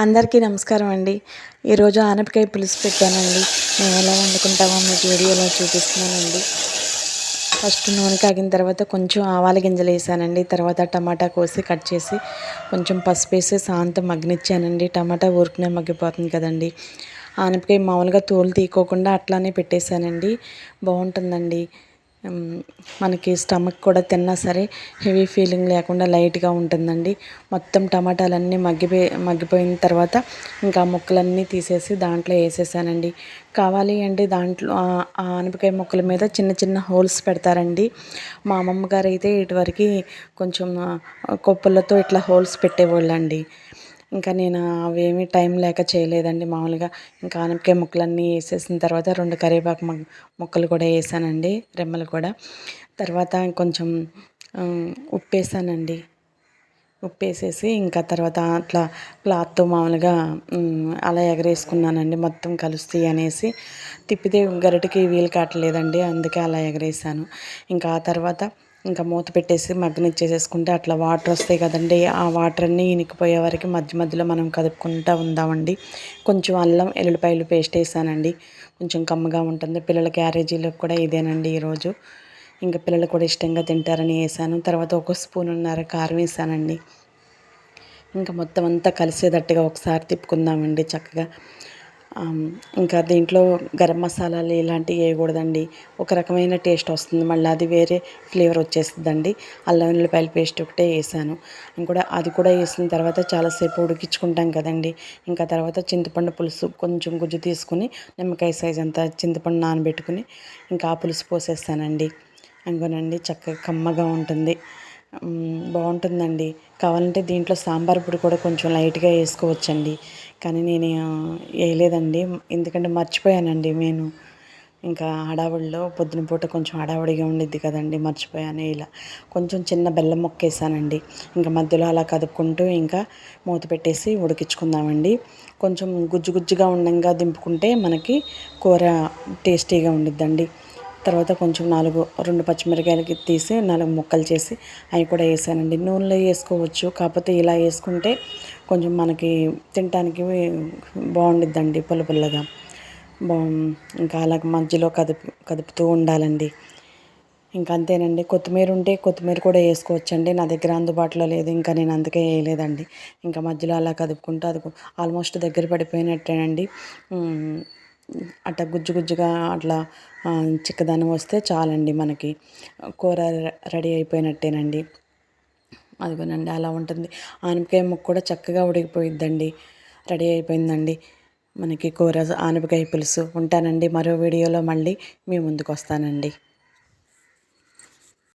అందరికీ నమస్కారం అండి. ఈరోజు ఆనపకాయ పులుసు పెట్టానండి. మేము ఎలా వండుకుంటామో మీకు వీడియోలో చూపిస్తున్నానండి. ఫస్ట్ నూనె కాగిన తర్వాత కొంచెం ఆవాల గింజలు వేసానండి. తర్వాత టమాటా కోసి కట్ చేసి కొంచెం పసుపు వేసి సాంత మగ్గనిచ్చానండి. టమాటా ఊరికనే మగ్గిపోతుంది కదండి. ఆనపకాయ మామూలుగా తోలు తీయకోకుండా అట్లానే పెట్టేశానండి. బాగుంటుందండి. మనకి స్టమక్ కూడా తిన్నా సరే హెవీ ఫీలింగ్ లేకుండా లైట్గా ఉంటుందండి. మొత్తం టమాటాలన్నీ మగ్గిపోయిన తర్వాత ఇంకా ముక్కలన్నీ తీసేసి దాంట్లో వేసేసానండి. కావాలి అంటే దాంట్లో ఆ ఆనపకాయ ముక్కల మీద చిన్న చిన్న హోల్స్ పెడతారండి. మా అమ్మమ్మ గారు అయితే ఇటువరకు కొంచెం కొప్పులతో ఇట్లా హోల్స్ పెట్టేవాళ్ళండి. ఇంకా నేను అవేమీ టైం లేక చేయలేదండి. మామూలుగా ఇంకా ఆనపకాయ ముక్కలన్నీ వేసేసిన తర్వాత 2 కరివేపాకు ముక్కలు కూడా వేసానండి, రెమ్మలు కూడా. తర్వాత కొంచెం ఉప్పేసానండి. ఉప్పేసేసి ఇంకా తర్వాత అట్లా క్లాత్తో మామూలుగా అలా ఎగరేసుకున్నానండి. మొత్తం కలుస్తాయి అనేసి తిప్పితే గరిటెకి వీలు కావట్లేదండి, అందుకే అలా ఎగరేసాను. ఇంకా ఆ తర్వాత ఇంకా మూత పెట్టేసి మగ్గనిచ్చేసేసుకుంటే అట్లా వాటర్ వస్తాయి కదండి, ఆ వాటర్ అన్నీ ఇనికిపోయే వరకు మధ్య మధ్యలో మనం కదుపుకుంటూ ఉందామండి. కొంచెం అల్లం ఎల్లుల్లిపాయలు పేస్ట్ వేసానండి. కొంచెం కమ్మగా ఉంటుంది. పిల్లల క్యారేజీలకు కూడా ఇదేనండి ఈరోజు. ఇంకా పిల్లలు కూడా ఇష్టంగా తింటారని వేసాను. తర్వాత 1 స్పూనున్నర కారం వేసానండి. ఇంకా మొత్తం అంతా కలిసేటట్టుగా ఒకసారి తిప్పుకుందామండి చక్కగా. ఇంకా దీంట్లో గరం మసాలాలు ఇలాంటివి వేయకూడదండి. ఒక రకమైన టేస్ట్ వస్తుంది, మళ్ళీ అది వేరే ఫ్లేవర్ వచ్చేస్తుందండి. అల్లం వెల్లుల్లిపాయల పేస్ట్ ఒకటే వేసాను. అది కూడా వేసిన తర్వాత చాలాసేపు ఉడికించుకుంటాం కదండి. ఇంకా తర్వాత చింతపండు పులుసు కొంచెం గుజ్జు తీసుకుని నిమ్మకాయ సైజ్ అంతా చింతపండు నానబెట్టుకుని ఇంకా ఆ పులుసు పోసేస్తానండి. అంగోనండి చక్కగా కమ్మగా ఉంటుంది, బాగుంటుందండి. కావాలంటే దీంట్లో సాంబార్ పొడి కూడా కొంచెం లైట్గా వేసుకోవచ్చండి, కానీ నేను వేయలేదండి. ఎందుకంటే మర్చిపోయానండి నేను. ఇంకా హడావుడిలో పొద్దున పూట కొంచెం హడావుడిగా ఉండిద్ది కదండి, మర్చిపోయాను. ఇలా కొంచెం చిన్న బెల్లం ముక్క వేసానండి. ఇంకా మధ్యలో అలా కదుపుకుంటూ ఇంకా మూత పెట్టేసి ఉడికించుకుందామండి. కొంచెం గుజ్జు గుజ్జుగా ఉండంగా దింపుకుంటే మనకి కూర టేస్టీగా ఉండిద్దండి. తర్వాత కొంచెం 2 పచ్చిమిరకాయలకి తీసి 4 ముక్కలు చేసి అవి కూడా వేసానండి. నూనెలో వేసుకోవచ్చు, కాకపోతే ఇలా వేసుకుంటే కొంచెం మనకి తినటానికి బాగుండిద్దండి, పుల్ల పుల్లగా. ఇంకా అలాగ మధ్యలో కదుపుతూ ఉండాలండి. ఇంకా అంతేనండి. కొత్తిమీర ఉంటే కొత్తిమీర కూడా వేసుకోవచ్చండి. నా దగ్గర అందుబాటులో లేదు, ఇంకా నేను అందుకే వేయలేదండి. ఇంకా మధ్యలో అలా కదుపుకుంటూ అది ఆల్మోస్ట్ దగ్గర పడిపోయినట్టేనండి. అట్లా గుజ్జు గుజ్జుగా అట్లా చిక్కదనం వస్తే చాలండి, మనకి కూర రెడీ అయిపోయినట్టేనండి. అదిగోనండి అలా ఉంటుంది. ఆనపకాయ ముక్క కూడా చక్కగా ఉడికిపోయిద్దండి. రెడీ అయిపోయిందండి మనకి కూర ఆనపకాయ పులుసు. ఉంటానండి, మరో వీడియోలో మళ్ళీ మీ ముందుకు వస్తానండి.